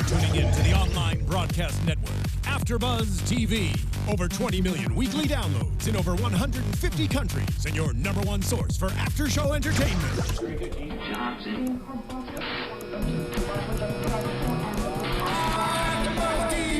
tuning in to the online broadcast network, AFTERBUZZ TV. Over 20 million weekly downloads in over 150 countries, and your number one source for after-show entertainment.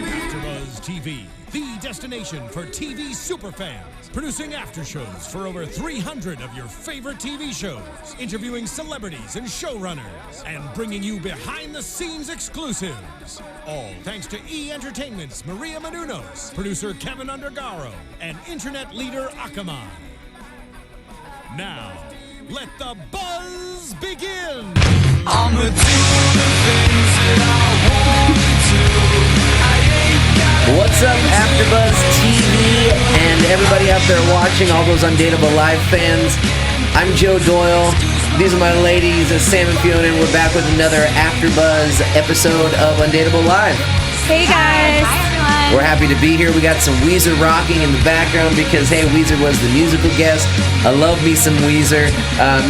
AFTERBUZZ TV, the destination for TV superfans. Producing after-shows for over 300 of your favorite TV shows. Interviewing celebrities and showrunners. And bringing you behind-the-scenes exclusives. All thanks to E! Entertainment's Maria Menounos, producer Kevin Undergaro, and internet leader Akamai. Now, let the buzz begin! I'ma do the things that I want to. What's up, AFTERBUZZ TV, and everybody out there watching, all those Undateable Live fans. I'm Joe Doyle. These are my ladies, Sam and Fiona, and we're back with another AFTERBUZZ episode of Undateable Live. Hey guys! Hi everyone! We're happy to be here. We got some Weezer rocking in the background because, hey, Weezer was the musical guest. I love me some Weezer.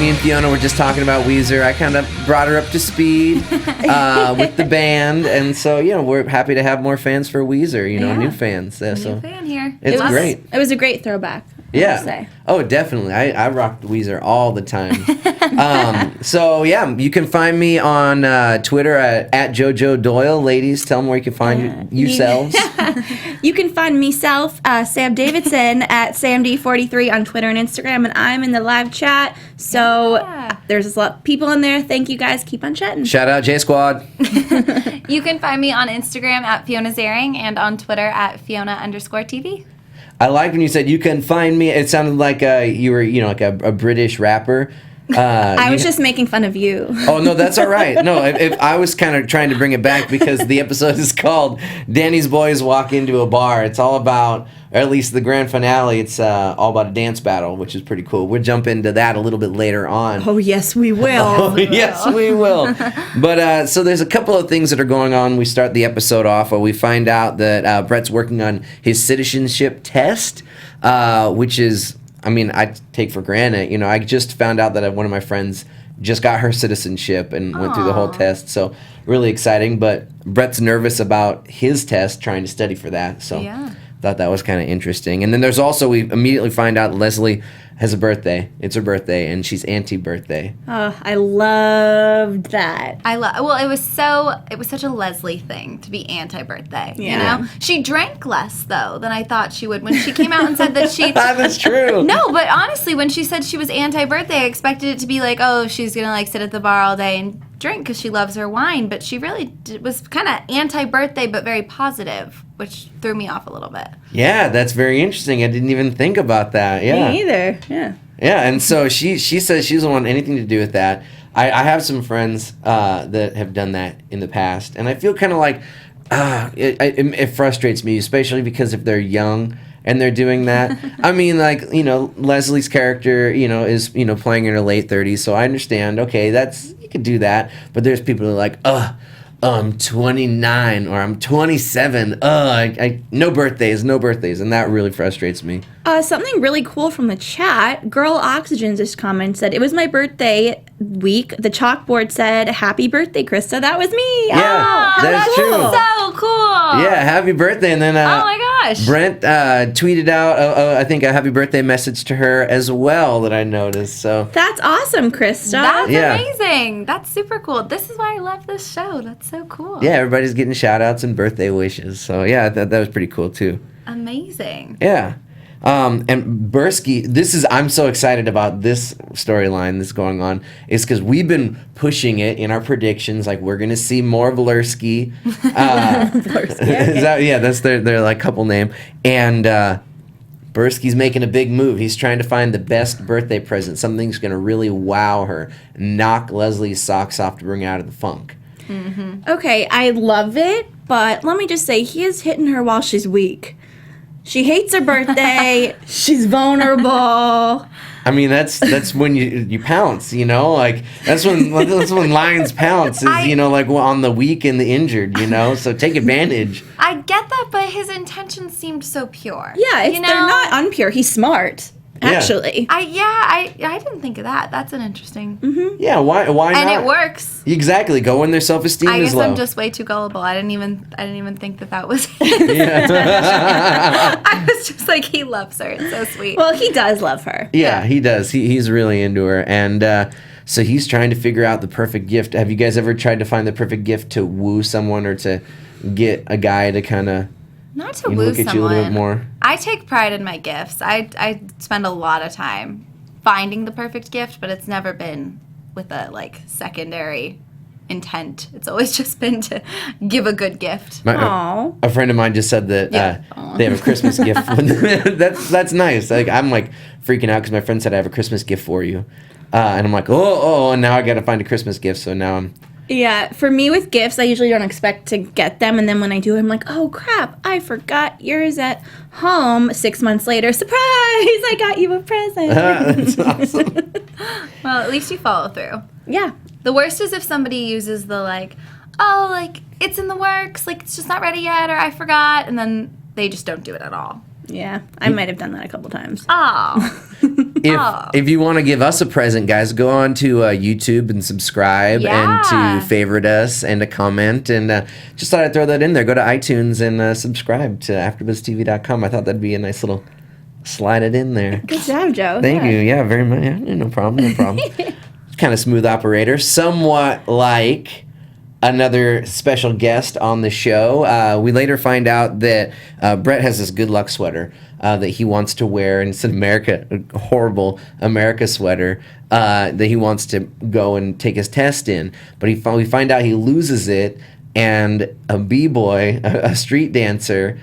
Me and Fiona were just talking about Weezer. I kind of brought her up to speed with the band. And so, we're happy to have more fans for Weezer, new fans. New fan here. It's great. It was a great throwback. Yeah. I say. Oh, definitely. I rock Weezer all the time. You can find me on Twitter at JoJo Doyle. Ladies, tell them where you can find yourselves. You can find myself, Sam Davidson, at SamD43 on Twitter and Instagram, and I'm in the live chat. So there's a lot of people in there. Thank you guys. Keep on chatting. Shout out J Squad. You can find me on Instagram at Fiona Zaring and on Twitter at Fiona_TV. I like when you said you can find me. It sounded like you were, like a British rapper. I was just making fun of you. Oh, no, that's all right. No, if I was kind of trying to bring it back because the episode is called Danny's Boys Walk Into a Bar. It's all about, or at least the grand finale, it's all about a dance battle, which is pretty cool. We'll jump into that a little bit later on. Oh, yes, we will. Oh, yes, we will. But so there's a couple of things that are going on. We start the episode off where we find out that Brett's working on his citizenship test, which is, I take for granted. I just found out that one of my friends just got her citizenship and went through the whole test. So really exciting. But Brett's nervous about his test, trying to study for that. So thought that was kind of interesting. And then there's also, we immediately find out Leslie has a birthday. It's her birthday, and she's anti-birthday. Oh, I loved that. It was such a Leslie thing to be anti-birthday. Yeah. She drank less though than I thought she would when she came out and said that she. That's true. No, but honestly, when she said she was anti-birthday, I expected it to be like, oh, she's gonna sit at the bar all day and drink because she loves her wine. But she really was kind of anti-birthday, but very positive, which threw me off a little bit. Yeah, that's very interesting. I didn't even think about that. Yeah. Me either. Yeah. Yeah, and so she says she doesn't want anything to do with that. I have some friends that have done that in the past, and I feel kind of like it frustrates me, especially because if they're young and they're doing that. Leslie's character, is playing in her late 30s, so I understand. Okay, you could do that, but there's people who are like, I'm 29 or I'm 27. No birthdays, and that really frustrates me. Something really cool from the chat. Girl Oxygen just commented, it was my birthday week. The chalkboard said, "Happy birthday, Krista." That was me. Yeah, that's true. So cool. Yeah, happy birthday. And then oh my gosh, Brent tweeted out, I think, a happy birthday message to her as well that I noticed. So that's awesome, Krista. That's amazing. That's super cool. This is why I love this show. That's so cool. Yeah, everybody's getting shout outs and birthday wishes. So yeah, that was pretty cool too. Amazing. Yeah. And Bursky, I'm so excited about this storyline that's going on, is because we've been pushing it in our predictions, like we're going to see more of Lursky. That's their like couple name. And Bursky's making a big move. He's trying to find the best birthday present, something's going to really wow her, knock Leslie's socks off to bring her out of the funk. Mm-hmm. Okay, I love it, but let me just say, he is hitting her while she's weak. She hates her birthday. She's vulnerable. That's when you pounce, like that's when lions pounce is, on the weak and the injured, so take advantage. I get that, but his intentions seemed so pure. Yeah, they're not unpure. He's smart. Actually. I didn't think of that. That's an interesting. Yeah, why not? And it works. Exactly. Go when their self-esteem I is guess low. I'm just way too gullible. I didn't even think that was. Yeah. I was just like, he loves her. It's so sweet. Well, he does love her. Yeah, he does. He's really into her. And so he's trying to figure out the perfect gift. Have you guys ever tried to find the perfect gift to woo someone or to get a guy to kind of Not to woo look at you a little bit more? I take pride in my gifts. I spend a lot of time finding the perfect gift, but it's never been with a secondary intent. It's always just been to give a good gift. Aw. A friend of mine just said that they have a Christmas gift. That's nice. I'm freaking out because my friend said I have a Christmas gift for you, and I'm like, oh, and now I got to find a Christmas gift. So now I'm. Yeah, for me with gifts, I usually don't expect to get them, and then when I do, I'm like, oh crap, I forgot yours at home. 6 months later, surprise, I got you a present. That's awesome. Well, at least you follow through. Yeah. The worst is if somebody uses the it's in the works, it's just not ready yet, or I forgot, and then they just don't do it at all. Yeah, I might have done that a couple times. Oh. If you want to give us a present, guys, go on to YouTube and subscribe and to favorite us and to comment. And just thought I'd throw that in there. Go to iTunes and subscribe to AfterBuzzTV.com. I thought that'd be a nice little slide it in there. Good job, Joe. Thank you. Yeah, very much. Yeah, no problem. Kind of smooth operator. Somewhat like another special guest on the show. We later find out that Brett has this good luck sweater that he wants to wear, and it's an horrible America sweater that he wants to go and take his test in. But we find out he loses it, and a b-boy, a street dancer,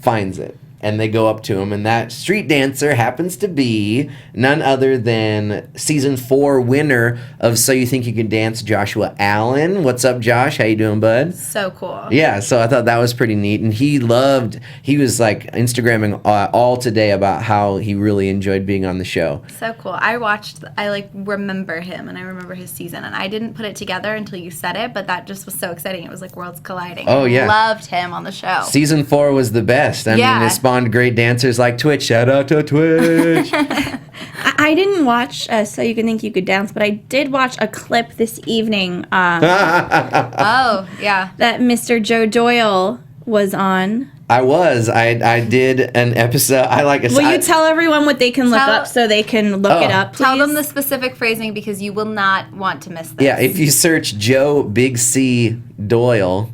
finds it. And they go up to him, and that street dancer happens to be none other than season 4 winner of So You Think You Can Dance, Joshua Allen. What's up, Josh? How you doing, bud? So cool. Yeah, so I thought that was pretty neat, and he was Instagramming all today about how he really enjoyed being on the show. So cool. I remember him, and I remember his season, and I didn't put it together until you said it, but that just was so exciting. It was like worlds colliding. Oh, yeah. I loved him on the show. Season 4 was the best. I mean, it spawned great dancers like Twitch. Shout out to Twitch. I didn't watch So You Can Think You Could Dance, but I did watch a clip this evening Oh, yeah. that Mr. Joe Doyle was on. I did an episode. Will you tell everyone what they can look up so they can look it up, please? Tell them the specific phrasing because you will not want to miss this. Yeah, if you search Joe Big C Doyle,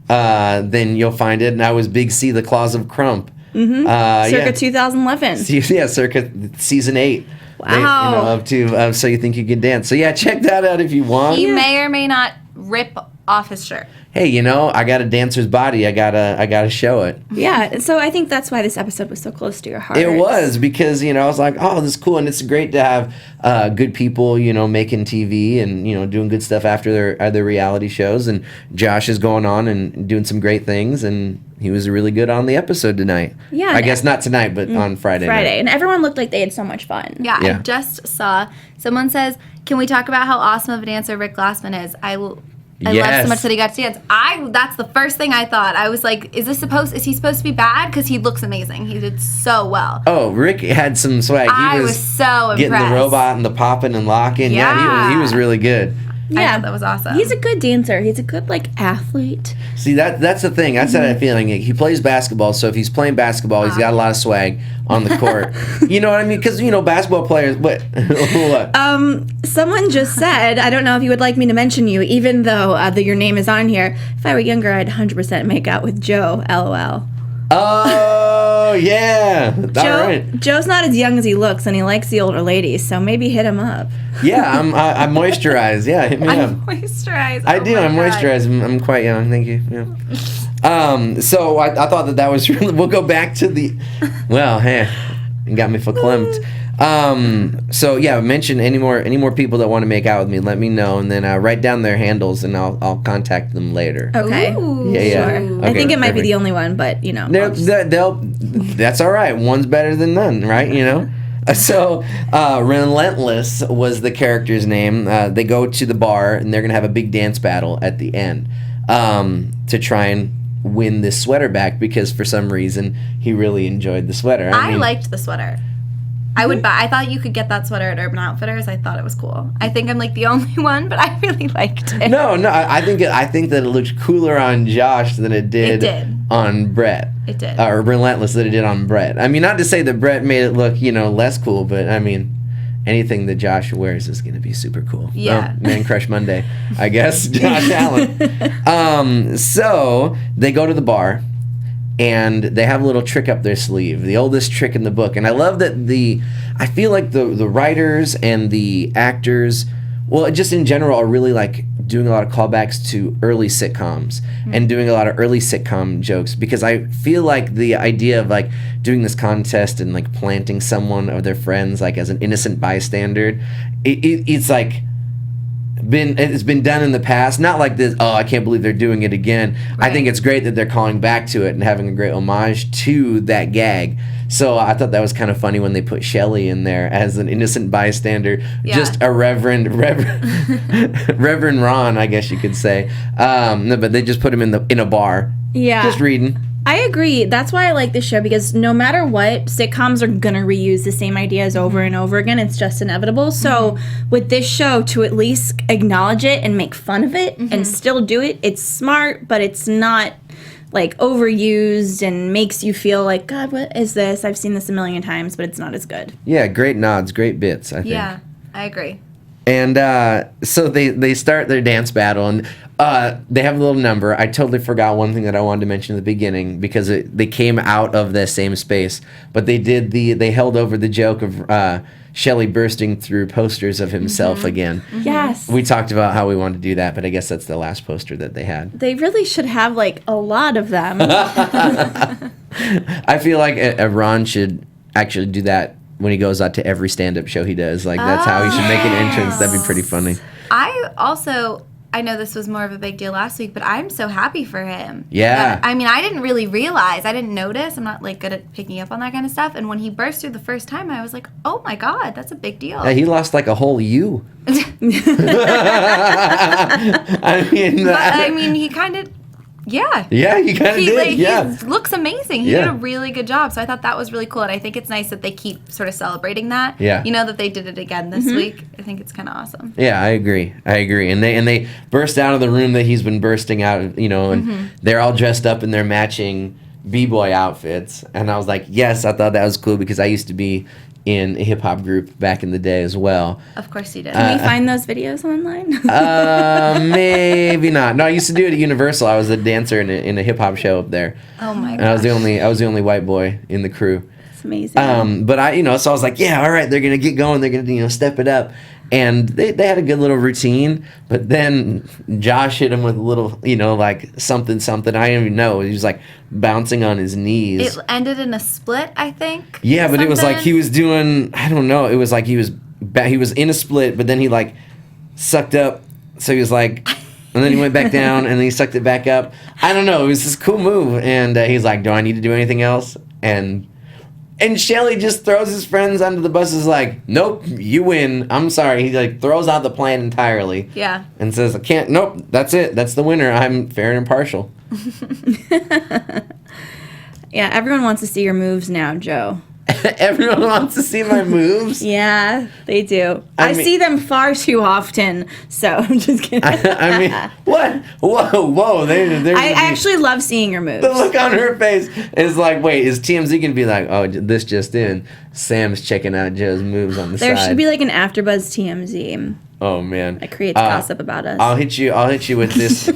then you'll find it. And I was Big C, the Claws of Crump. Circa 2011. Yeah, circa season 8. Wow. Up to So You Think You Can Dance. So yeah, check that out if you want. He may or may not rip off his shirt. Hey, I got a dancer's body. I gotta show it. Yeah, so I think that's why this episode was so close to your heart. It was because I was like, oh, this is cool, and it's great to have good people, making TV and doing good stuff after their reality shows. And Josh is going on and doing some great things, and he was really good on the episode tonight. Yeah, I guess not tonight, but on Friday. Friday, and everyone looked like they had so much fun. Yeah, I just saw someone says, "Can we talk about how awesome of a dancer Rick Glassman is?" I love so much that he got to dance. That's the first thing I thought. I was like, is he supposed to be bad? Because he looks amazing. He did so well. Oh, Rick had some swag. I was so impressed. Getting the robot and the popping and locking. Yeah, he was really good. I thought that was awesome. He's a good dancer. He's a good athlete. See, that's the thing. That's that feeling. He plays basketball, so if he's playing basketball, he's got a lot of swag on the court. You know what I mean? Because basketball players. What? Someone just said, I don't know if you would like me to mention you, even though your name is on here. If I were younger, I'd 100% make out with Joe. LOL. Oh yeah. All right. Joe's not as young as he looks, and he likes the older ladies, so maybe hit him up. Yeah, I moisturize. Yeah, hit me up. Moisturize. I do. I moisturize. I'm quite young. Thank you. Yeah. So I thought that was really. We'll go back to the. Well, hey, you got me verklempt. So yeah, mention any more people that want to make out with me. Let me know, and then write down their handles, and I'll contact them later. Okay. Ooh. Yeah. Sure. Okay, I think it might be perfect. the only one, but That's all right. One's better than none, right? So, Relentless was the character's name. They go to the bar, and they're gonna have a big dance battle at the end to try and win this sweater back because for some reason he really enjoyed the sweater. I liked the sweater. I would buy. I thought you could get that sweater at Urban Outfitters. I thought it was cool. I think I'm like the only one, but I really liked it. No, I think that it looked cooler on Josh than it did, on Brett. It did. Or Relentless than it did on Brett. I mean, not to say that Brett made it look, less cool, but I mean, anything that Josh wears is going to be super cool. Yeah. Oh, Man Crush Monday, I guess. Josh Allen. So they go to the bar. And they have a little trick up their sleeve, the oldest trick in the book. And I love that I feel like the writers and the actors, well, just in general, are really like doing a lot of callbacks to early sitcoms and doing a lot of early sitcom jokes, because I feel like the idea of like doing this contest and like planting someone of their friends like as an innocent bystander, it's like it's been done in the past, not like this, oh, I can't believe they're doing it again. Right. I think it's great that they're calling back to it and having a great homage to that gag. So I thought that was kind of funny when they put Shelley in there as an innocent bystander, just a Reverend Ron, I guess you could say. No, but they just put him in a bar, just reading. I agree. That's why I like this show, because no matter what, sitcoms are going to reuse the same ideas over and over again. It's just inevitable. So with this show, to at least acknowledge it and make fun of it and still do it, it's smart, but it's not like overused and makes you feel like, God, what is this? I've seen this a million times, but it's not as good. Yeah, great nods, great bits, I think. Yeah, I agree. And so they start their dance battle, and they have a little number. I totally forgot one thing that I wanted to mention at the beginning, because they came out of the same space, but they held over the joke of Shelley bursting through posters of himself again. Yes. We talked about how we wanted to do that, but I guess that's the last poster that they had. They really should have like a lot of them. I feel like Ron should actually do that when he goes out to every stand-up show he does. Like, that's how he should make an entrance. That'd be pretty funny. I know this was more of a big deal last week, but I'm so happy for him. Yeah. I mean, I didn't really realize. I didn't notice. I'm not, like, good at picking up on that kind of stuff. And when he burst through the first time, I was like, oh, my God, that's a big deal. Yeah, he lost, like, a whole U. I mean, he kind of... Yeah. Yeah, he kind of did. Like, yeah. He looks amazing. He did a really good job. So I thought that was really cool. And I think it's nice that they keep sort of celebrating that. Yeah. That they did it again this week. I think it's kind of awesome. Yeah, I agree. And they burst out of the room that he's been bursting out of, and they're all dressed up in their matching B-boy outfits. And I was like, yes, I thought that was cool, because I used to be in a hip-hop group back in the day as well. Of course you did. Can we find those videos online? Maybe not. No, I used to do it at Universal. I was a dancer in a hip-hop show up there. Oh my god. And I was the only white boy in the crew. It's amazing. But so I was like, yeah, all right, they're gonna get going. They're gonna step it up. And they had a good little routine, but then Josh hit him with a little, like something. I don't even know. He was like bouncing on his knees. It ended in a split, I think. Yeah, but it was like he was doing, I don't know. It was like he was in a split, but then he like sucked up. So he was like, and then he went back down, and then he sucked it back up. I don't know. It was this cool move. And he's like, do I need to do anything else? And Shelley just throws his friends under the bus. Is like, nope, you win. I'm sorry. He like throws out the plan entirely. Yeah. And says, I can't. Nope, that's it. That's the winner. I'm fair and impartial. Yeah, everyone wants to see your moves now, Joe. Everyone wants to see my moves. Yeah, they do. I I mean- see them far too often, so I'm just kidding. I mean, what? Whoa. I actually love seeing your moves. The look on her face is like, wait, is TMZ going to be like, oh, this just in. Sam's checking out Joe's moves on the side. There should be like an AFTERBUZZ TMZ Oh, man. that creates gossip about us. I'll hit you with this.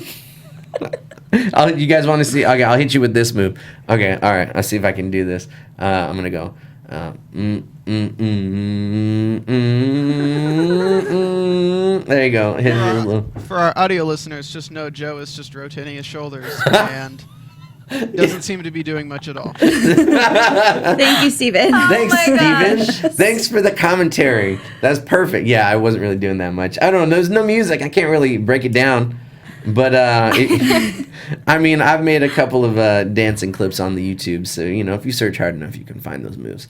You guys want to see? Okay, I'll hit you with this move. Okay, all right. I'll see if I can do this. I'm gonna go. There you go. Hit it a little. For our audio listeners, just know Joe is just rotating his shoulders and doesn't seem to be doing much at all. Thank you, Steven. Thanks, my Steven. gosh. Thanks for the commentary. That's perfect. Yeah, I wasn't really doing that much. I don't know. There's no music. I can't really break it down. But, I mean, I've made a couple of dancing clips on the YouTube. So, if you search hard enough, you can find those moves.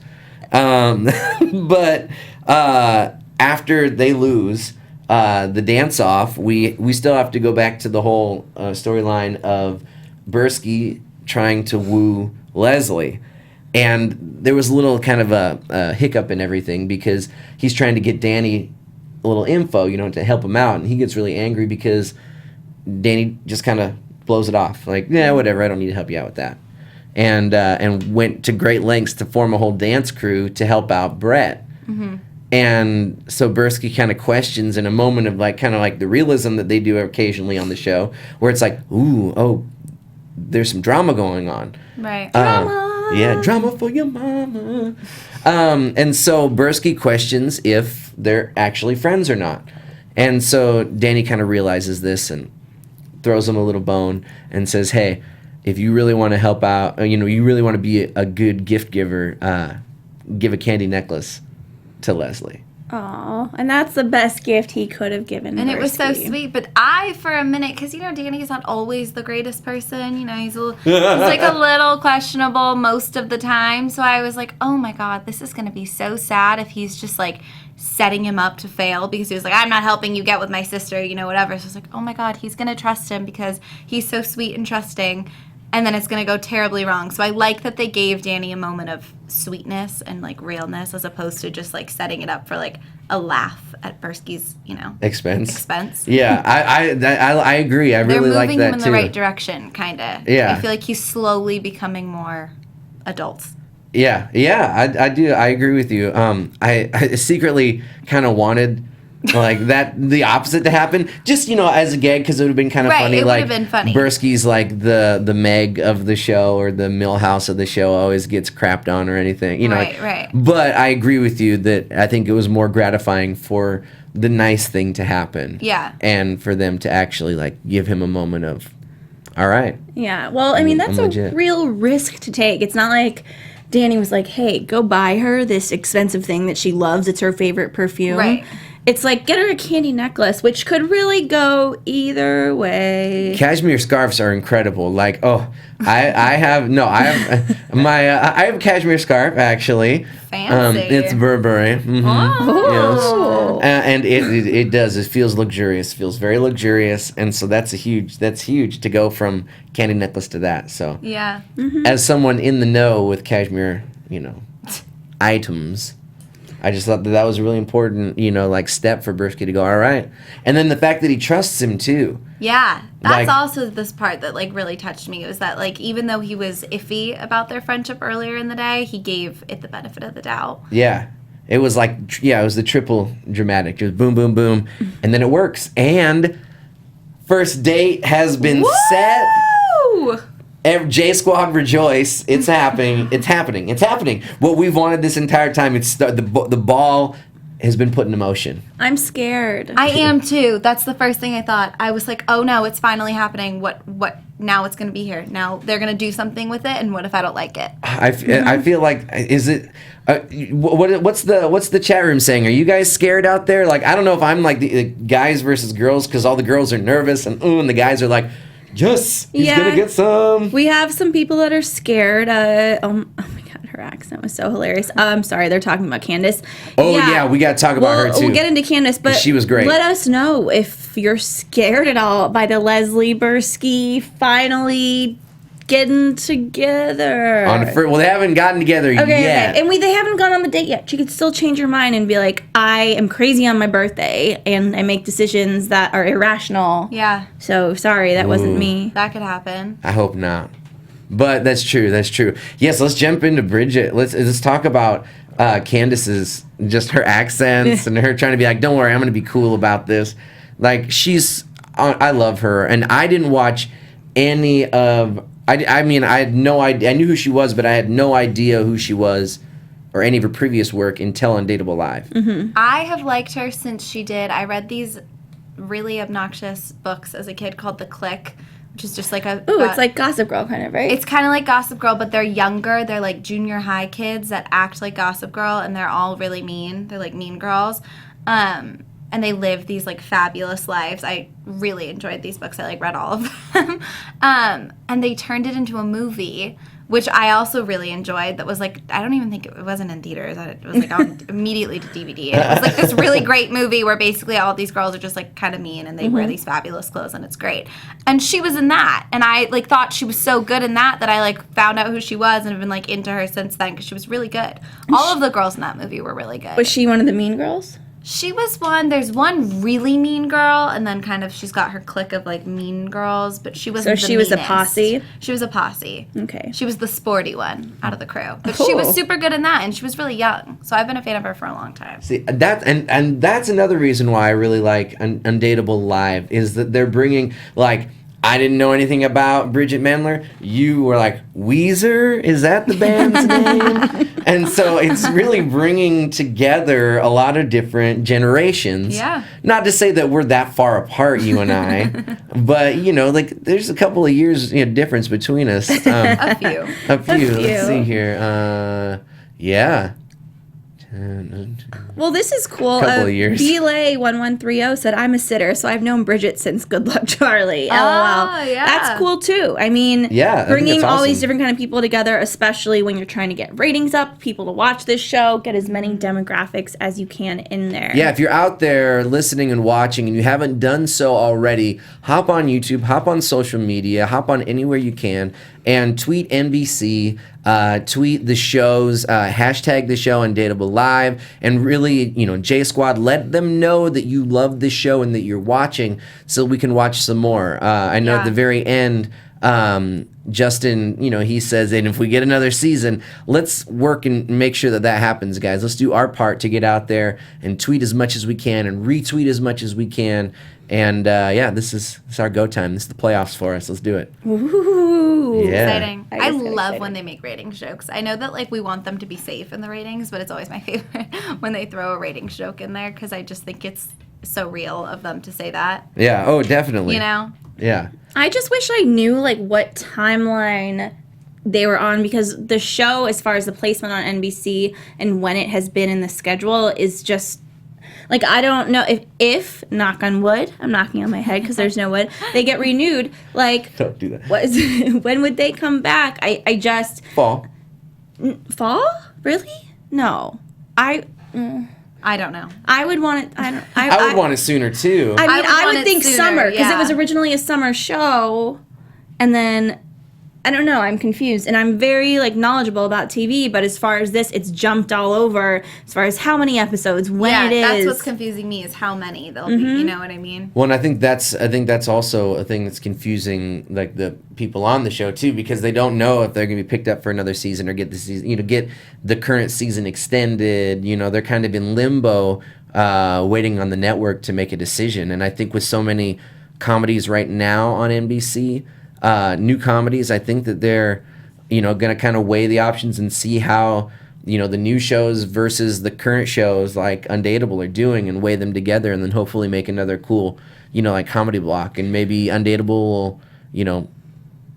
But after they lose the dance-off, we still have to go back to the whole storyline of Bursky trying to woo Leslie. And there was a little kind of a hiccup in everything because he's trying to get Danny a little info, to help him out. And he gets really angry because Danny just kind of blows it off. Like, yeah, whatever, I don't need to help you out with that. And went to great lengths to form a whole dance crew to help out Brett. Mm-hmm. And so Bursky kind of questions in a moment of kind of the realism that they do occasionally on the show, where it's like, there's some drama going on. Right. Drama! Yeah, drama for your mama. And so Bursky questions if they're actually friends or not. And so Danny kind of realizes this and throws him a little bone and says, hey, if you really want to help out, you really want to be a good gift giver, give a candy necklace to Leslie. Aw, and that's the best gift he could have given. And it was so Bursky. sweet. But I, for a minute, because Danny's not always the greatest person. He's like a little questionable most of the time. So I was like, oh my God, this is going to be so sad if he's just setting him up to fail because he was like, I'm not helping you get with my sister, whatever. So I was like, oh my God, he's going to trust him because he's so sweet and trusting. And then it's going to go terribly wrong. So I like that they gave Danny a moment of sweetness and realness as opposed to just setting it up for a laugh at Bursky's, expense. Yeah, I agree. I really like that too. They're moving him in the right direction, kind of. Yeah. I feel like he's slowly becoming more adult. Yeah, I do. I agree with you. I secretly kind of wanted the opposite to happen, just as a gag, because it would have been kind of funny. It would have been funny. Bursky's the Meg of the show or the Millhouse of the show always gets crapped on or anything, Right. But I agree with you that I think it was more gratifying for the nice thing to happen. Yeah. And for them to actually give him a moment of, all right. Yeah, well, I mean, that's a legit. real risk to take. It's not like Danny was like, hey, go buy her this expensive thing that she loves. It's her favorite perfume. Right. It's get her a candy necklace, which could really go either way. Cashmere scarves are incredible. I have a cashmere scarf actually. Fancy. It's Burberry. Mm-hmm. Oh. Yes. And it does. It feels luxurious. Feels very luxurious, and so that's huge to go from candy necklace to that. So Yeah. as someone in the know with cashmere, items, I just thought that was a really important, step for Bursky to go, all right. And then the fact that he trusts him, too. Yeah. That's also this part that, really touched me. It was that, even though he was iffy about their friendship earlier in the day, he gave it the benefit of the doubt. Yeah. It was it was the triple dramatic. Just boom, boom, boom. And then it works. And first date has been set. Woo! J Squad rejoice! It's happening! It's happening! It's happening! What we've wanted this entire time. It's the ball has been put in motion. I'm scared. I am too. That's the first thing I thought. I was like, oh no, it's finally happening. What? Now it's going to be here. Now they're going to do something with it. And what if I don't like it? I feel like, is it? What's the chat room saying? Are you guys scared out there? I don't know if I'm the guys versus girls because all the girls are nervous and the guys are like, yes, he's gonna get some. We have some people that are scared. Oh my God, her accent was so hilarious. I'm sorry, they're talking about Candice. Oh yeah, we gotta talk about her too. We'll get into Candice, but she was great. Let us know if you're scared at all by the Leslie Bursky finally getting together. Well, they haven't gotten together yet. Okay. And they haven't gone on the date yet. She could still change her mind and be like, I am crazy on my birthday and I make decisions that are irrational. Yeah. So sorry, that wasn't me. That could happen. I hope not. But that's true. That's true. Yes, let's jump into Bridget. Let's talk about Candice's, just her accents and her trying to be like, don't worry, I'm going to be cool about this. I love her. And I didn't watch any of... I mean, I had no idea. I knew who she was, but I had no idea who she was or any of her previous work until Undateable Live. Mm-hmm. I have liked her since she did. I read these really obnoxious books as a kid called The Click, which is just it's like Gossip Girl kind of, right? It's kind of like Gossip Girl, but they're younger. They're junior high kids that act like Gossip Girl, and they're all really mean. They're mean girls. And they live these fabulous lives. I really enjoyed these books. I read all of them. And they turned it into a movie which I also really enjoyed. That was like, I don't even think it wasn't in theaters. It was like on immediately to DVD. And it was like this really great movie where basically all these girls are just like kind of mean and they wear these fabulous clothes and it's great. And she was in that. And I like thought she was so good in that I like found out who she was and have been like into her since then because she was really good. All of the girls in that movie were really good. Was she one of the mean girls? She was there's one really mean girl, and then kind of she's got her clique of like mean girls, but she wasn't So she was a posse? She was a posse. Okay. She was the sporty one out of the crew. But she was super good in that, and she was really young. So I've been a fan of her for a long time. See, that and that's another reason why I really like Undateable Live is that they're bringing, like, I didn't know anything about Bridget Mendler. You were like, Weezer? Is that the band's name? And so it's really bringing together a lot of different generations. Yeah. Not to say that we're that far apart, you and I, but, you know, like, there's a couple of years difference between us. A few. A few. Let's see here. Yeah. Well, this is cool. Couple of years. Belay1130 said, I'm a sitter, so I've known Bridget since Good Luck Charlie. LOL. Yeah. That's cool, too. I mean, Yeah, I think bringing that's all these awesome. different kind of people together, especially when you're trying to get ratings up, people to watch this show, get as many demographics as you can in there. Yeah, if you're out there listening and watching and you haven't done so already, hop on YouTube, hop on social media, hop on anywhere you can, and tweet NBC, tweet the shows, hashtag the show Undateable Live, and really, you know, J Squad, let them know that you love the show and that you're watching so we can watch some more. I know at the very end, Justin, you know, he says, and if we get another season, let's work and make sure that that happens, guys. Let's do our part to get out there and tweet as much as we can and retweet as much as we can. And yeah, this is our go time. This is the playoffs for us. Let's do it. Ooh. Yeah. Exciting. I I just got love excited. when they make ratings jokes. I know that like we want them to be safe in the ratings, but it's always my favorite when they throw a ratings joke in there because I just think it's so real of them to say that. Yeah. Oh, definitely. You know? Yeah. I just wish I knew like what timeline they were on because the show, as far as the placement on NBC and when it has been in the schedule, is just like I don't know if knock on wood, I'm knocking on my head because there's no wood. They get renewed. Like, Don't do that. when would they come back? I just Fall. fall really no. I don't know. I would want it. I don't. I would want it sooner too. I mean, I would I want would it think sooner, summer because it yeah. was originally a summer show, and then I don't know. I'm confused, and I'm very like knowledgeable about TV, but as far as this, it's jumped all over. As far as how many episodes, when it is. That's what's confusing me is how many there'll be. You know what I mean? Well, and I think that's also a thing that's confusing, like the people on the show too, because they don't know if they're going to be picked up for another season or get the season, you know, get the current season extended. You know, they're kind of in limbo, waiting on the network to make a decision. And I think with so many comedies right now on NBC, new comedies, I think that they're, you know, going to kind of weigh the options and see how, you know, the new shows versus the current shows like Undateable are doing and weigh them together and then hopefully make another cool, you know, like comedy block. And maybe Undateable will, you know,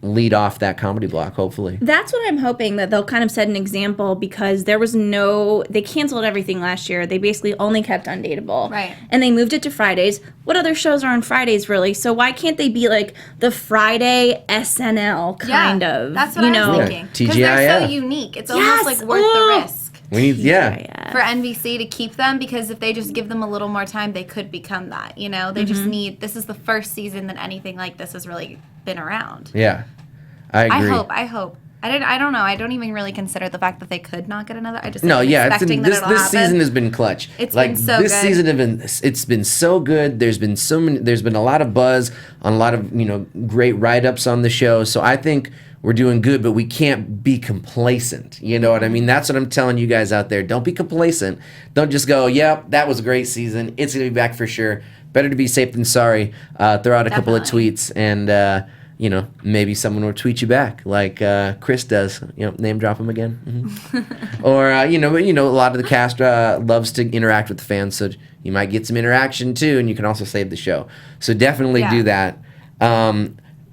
lead off that comedy block, hopefully. That's what I'm hoping, that they'll kind of set an example because there was they canceled everything last year. They basically only kept Undateable. Right. And they moved it to Fridays. What other shows are on Fridays, really? So why can't they be like the Friday SNL kind of? That's what you I know? was thinking. Because they're so TGIF. unique. It's Yes! almost like worth Ooh! the risk We need, yeah. for NBC to keep them because if they just give them a little more time, they could become that. You know, they just need. This is the first season that anything like this has really been around. Yeah. I agree. I hope. I don't know. I don't even really consider the fact that they could not get another. I just No, am yeah, expecting this that it'll happen. season has been clutch. It's like been so this good. season it's been so good. There's been so many. There's been a lot of buzz on a lot of, you know, great write-ups on the show. So I think we're doing good, but we can't be complacent. You know what I mean? That's what I'm telling you guys out there. Don't be complacent. Don't just go, yep, that was a great season. It's gonna be back for sure. Better to be safe than sorry. Throw out a couple of Definitely. tweets and. You know, maybe someone will tweet you back like Chris does. You know, name drop him again. Mhm. Or you know, a lot of the cast loves to interact with the fans, so you might get some interaction too, and you can also save the show. So definitely do that.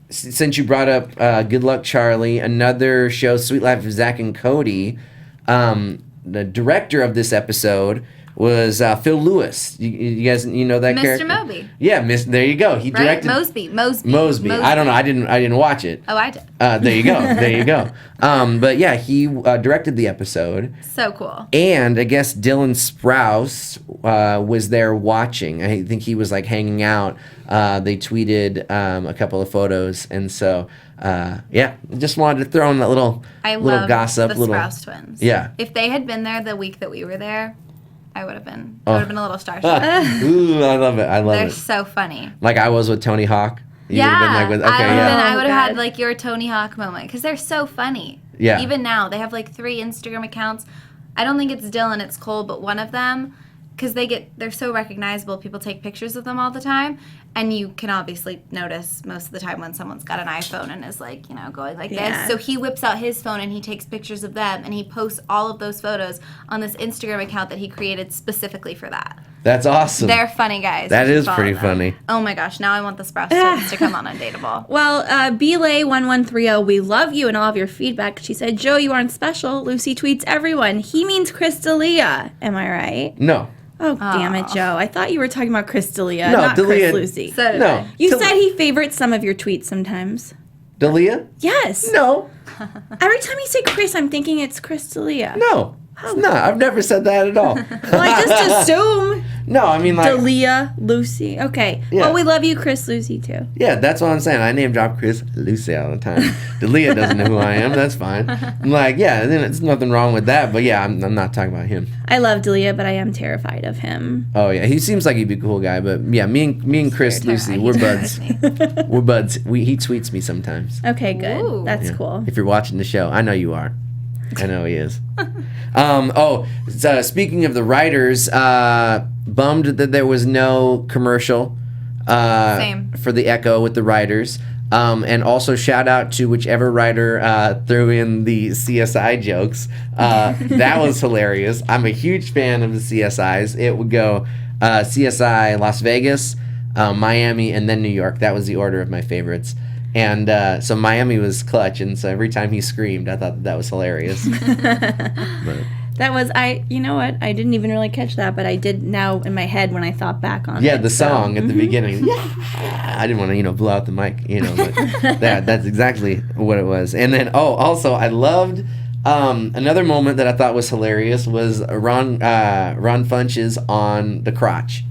Since you brought up Good Luck Charlie, another show, Sweet Life of Zach and Cody, the director of this episode was Phil Lewis. You guys, know that Mr. character? Moby. Yeah, there you go. He Right? directed Mosby. I don't know. I didn't watch it. Oh, I did. There you go. There you go. But yeah, he directed the episode. So cool. And I guess Dylan Sprouse was there watching. I think he was like hanging out. They tweeted a couple of photos, and so yeah, just wanted to throw in that little gossip, the Sprouse twins. Yeah. If they had been there the week that we were there, I would have been a little starstruck. Ooh, I love it. I love They're it. so funny. Like I was with Tony Hawk. You would've been like with, okay, I would have God. had like your Tony Hawk moment because they're so funny. Yeah. Even now, they have like 3 Instagram accounts. I don't think it's Dylan, it's Cole, but one of them, because they're so recognizable. People take pictures of them all the time, and you can obviously notice most of the time when someone's got an iPhone and is like, going like Yeah. this. So he whips out his phone and he takes pictures of them, and he posts all of those photos on this Instagram account that he created specifically for that. That's awesome. They're funny guys. That You should is follow pretty them. funny. Oh my gosh, now I want the Sprouse twins to come on Undateable. Well, Belay1130, we love you and all of your feedback. She said, Joe, you aren't special. Lucy tweets everyone. He means Crystalia. Am I right? No. Oh, damn it, Joe. I thought you were talking about Crystalia, No, not Dalia- Chris Lucy. So did No. I. You said he favorites some of your tweets sometimes. Dalia? Yes. No. Every time you say Chris, I'm thinking it's Crystalia. No. It's not. I've never said that at all. Well, I just assume No, I mean like. Dalia, Lucy. Okay. Yeah. Well, we love you, Chris Lucy, too. Yeah, that's what I'm saying. I name drop Chris Lucy all the time. Dalia doesn't know who I am. That's fine. I'm like, yeah, then it's nothing wrong with that. But yeah, I'm not talking about him. I love Dalia, but I am terrified of him. Oh yeah, he seems like he'd be a cool guy. But yeah, me and Chris Lucy, we're buds. We're buds. He tweets me sometimes. Okay, good. Ooh. That's Yeah. cool. If you're watching the show, I know you are. I know he is. So speaking of the writers, bummed that there was no commercial Same. for the Echo with the writers. And also shout out to whichever writer threw in the CSI jokes. That was hilarious. I'm a huge fan of the CSIs. It would go CSI Las Vegas, Miami, and then New York. That was the order of my favorites. And so Miami was clutch, and so every time he screamed, I thought that was hilarious. But, That was, you know what? I didn't even really catch that, but I did now in my head when I thought back on it. yeah, the song so. at the beginning. Yeah, I didn't want to, blow out the mic, but that's exactly what it was. And then, also I loved another moment that I thought was hilarious was Ron Funches on the crotch.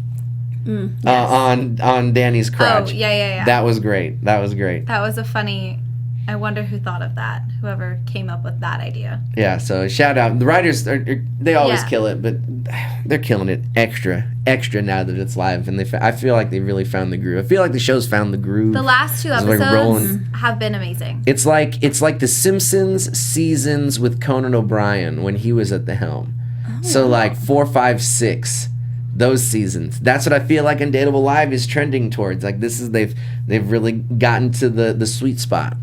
On Danny's crotch. Oh, yeah. That was great. That was great. That was a funny. I wonder who thought of that. Whoever came up with that idea. Yeah, so shout out. The writers, they always Yeah. kill it, but they're killing it extra now that it's live. And I feel like they really found the groove. I feel like the show's found the groove. The last 2 It's like episodes rolling. have been amazing. It's like The Simpsons seasons with Conan O'Brien when he was at the helm. So like 4, 5, 6, those seasons. That's what I feel like Undateable Live is trending towards. Like this is they've really gotten to the sweet spot.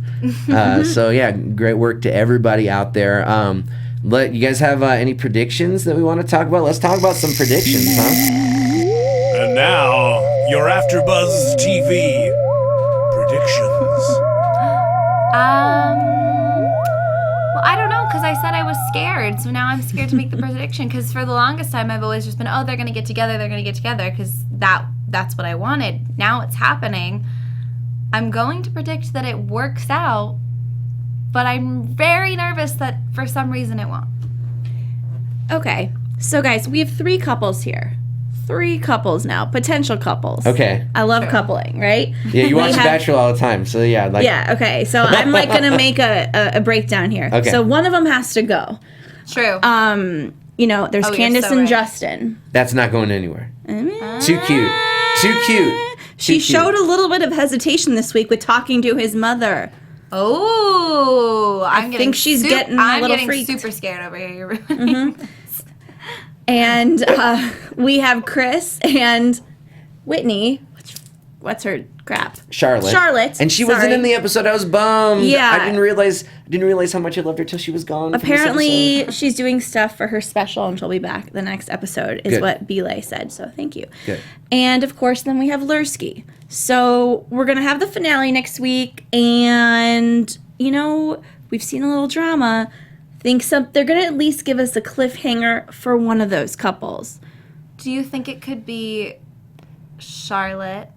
So yeah, great work to everybody out there. You guys have any predictions that we want to talk about? Let's talk about some predictions, huh? And now, your AFTERBUZZ TV predictions. Well, I don't know, because I said I was scared, so now I'm scared to make the prediction, because for the longest time I've always just been, they're going to get together, because that's what I wanted. Now it's happening. I'm going to predict that it works out, but I'm very nervous that for some reason it won't. Okay. So, guys, we have 3 couples here. 3 couples now. Potential couples. Okay. I love coupling, right? Yeah, you We watch The have- Bachelor all the time, so yeah. Yeah, okay. So I'm gonna make a breakdown here. Okay. So one of them has to go. True. There's you're Candice so and right. Justin. That's not going anywhere. Too cute. Too cute. She Too cute. showed a little bit of hesitation this week with talking to his mother. I think she's getting a little freaked. super scared over here. You're ruining this. And we have Chris and Whitney. What's her crap? Charlotte. And she wasn't sorry. in the episode. I was bummed. Yeah. I didn't realize how much I loved her till she was gone. from this Apparently, episode. she's doing stuff for her special, and she'll be back the next episode, is Good. what Belay said. So thank you. Good. And of course, then we have Lursky. So we're gonna have the finale next week, and we've seen a little drama. They're gonna at least give us a cliffhanger for one of those couples. Do you think it could be Charlotte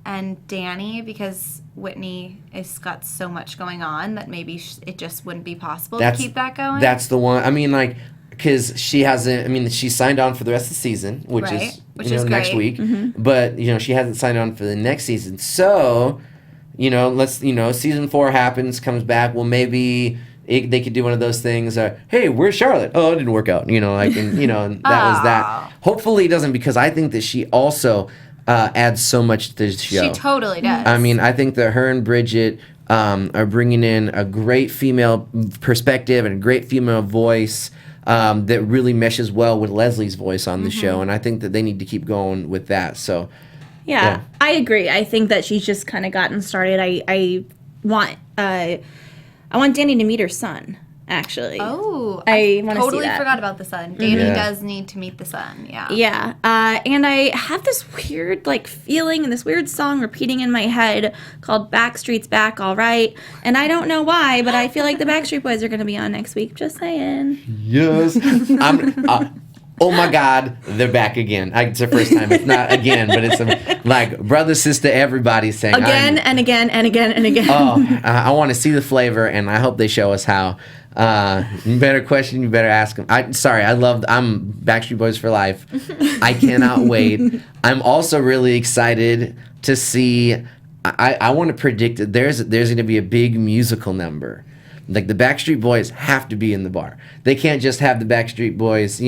and Danny, because Whitney has got so much going on that maybe it just wouldn't be possible to keep that going? That's the one. I mean, like, because she hasn't. I mean, she signed on for the rest of the season, which is next week. Mm-hmm. But she hasn't signed on for the next season. So, season 4 happens, comes back. Well, maybe they could do one of those things. Hey, where's Charlotte? Oh, it didn't work out. And that was that. Hopefully, it doesn't, because I think that she also adds so much to the show. She totally does. I mean, I think that her and Bridget are bringing in a great female perspective and a great female voice that really meshes well with Leslie's voice on the show, and I think that they need to keep going with that. So, yeah. I agree. I think that she's just kind of gotten started. I want Danny to meet her son. Actually, I want to totally see that. forgot about the son. Danny does need to meet the son. Yeah. And I have this weird feeling and this weird song repeating in my head called "Backstreet's Back, All Right," and I don't know why, but I feel like the Backstreet Boys are going to be on next week. Just saying. Yes. Oh my God, they're back again. It's the first time. It's not again, but it's like brother, sister, everybody saying again and again and again and again. Oh, I want to see the flavor, and I hope they show us how. You better question, you better ask them. I'm Backstreet Boys for life. I cannot wait. I'm also really excited to see. I want to predict that there's going to be a big musical number. Like, the Backstreet Boys have to be in the bar. They can't just have the Backstreet Boys,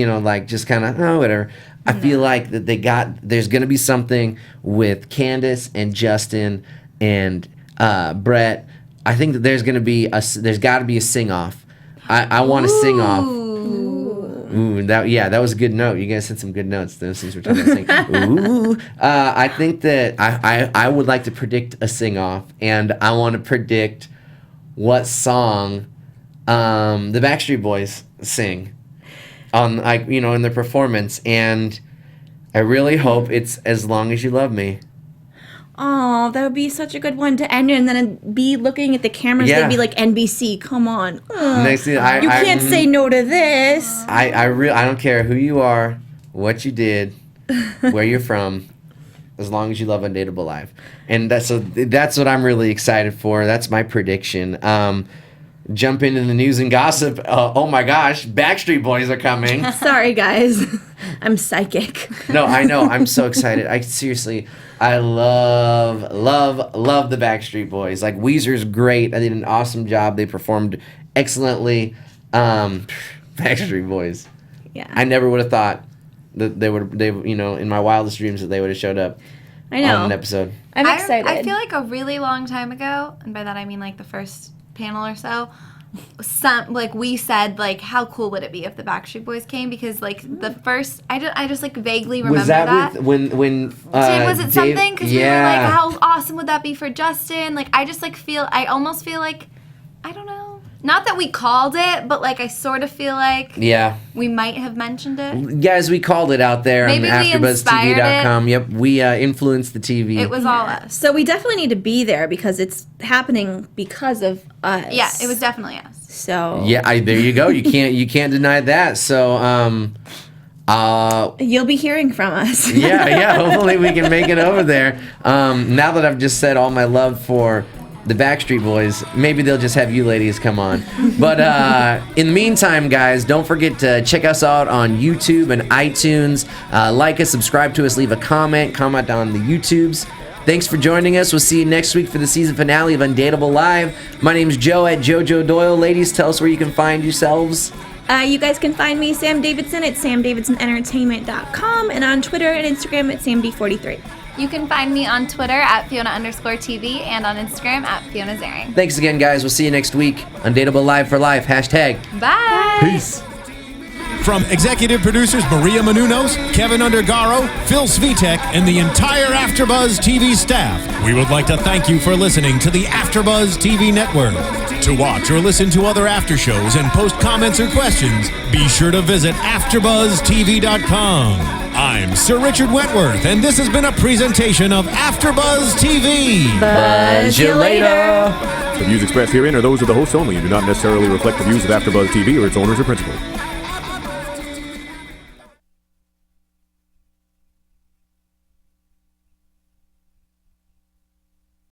just kind of, whatever. I feel like that there's going to be something with Candis and Justin and Brett. I think that there's got to be a sing-off. I want to sing off. Ooh, that was a good note. You guys had some good notes since we're talking about sing. Ooh, I think that I would like to predict a sing-off, and I want to predict what song the Backstreet Boys sing on, in their performance, and I really hope it's "As Long as You Love Me." Oh, that would be such a good one to end, and then it'd be looking at the cameras. Yeah. They'd be like, "NBC, come on, Next thing, you can't say no to this." I don't care who you are, what you did, where you're from, as long as you love Undateable Live. And that's what I'm really excited for. That's my prediction. Jump into the news and gossip. Oh my gosh, Backstreet Boys are coming. Sorry, guys. I'm psychic. No, I know. I'm so excited. I love the Backstreet Boys. Like, Weezer's great. They did an awesome job. They performed excellently. Backstreet Boys. Yeah. I never would have thought that in my wildest dreams that they would have showed up. I know. On an episode. I'm excited. I feel like a really long time ago, and by that I mean like the first panel or so, we said how cool would it be if the Backstreet Boys came, because the first I just vaguely remember Was that with when was it something, because we were yeah. how awesome would that be for Justin? I almost feel like, I don't know, not that we called it, but I sort of feel like we might have mentioned it. Guys, we called it out there Maybe on we AfterBuzzTV.com. Yep, we influenced the TV. It was all us. So we definitely need to be there because it's happening because of us. Yeah, it was definitely us. So there you go. You can't deny that. So you'll be hearing from us. yeah. Hopefully we can make it over there. Now that I've just said all my love for the Backstreet Boys, maybe they'll just have you ladies come on. But in the meantime, guys, don't forget to check us out on YouTube and iTunes. Like us, subscribe to us, leave a comment on the YouTubes. Thanks for joining us. We'll see you next week for the season finale of Undateable Live. My name's Joe at Joe Doyle. Ladies, tell us where you can find yourselves. You guys can find me, Sam Davidson, at samdavidsonentertainment.com, and on Twitter and Instagram at samd43. You can find me on Twitter at Fiona_TV and on Instagram at Fiona Zaring. Thanks again, guys. We'll see you next week. Undateable Live for life. #. Bye. Peace. From executive producers Maria Menounos, Kevin Undergaro, Phil Svitek, and the entire AfterBuzz TV staff, we would like to thank you for listening to the AfterBuzz TV network. To watch or listen to other after shows and post comments or questions, be sure to visit AfterBuzzTV.com. I'm Sir Richard Wentworth, and this has been a presentation of AfterBuzz TV. Buzz you later. The views expressed herein are those of the hosts only and do not necessarily reflect the views of AfterBuzz TV or its owners or principals.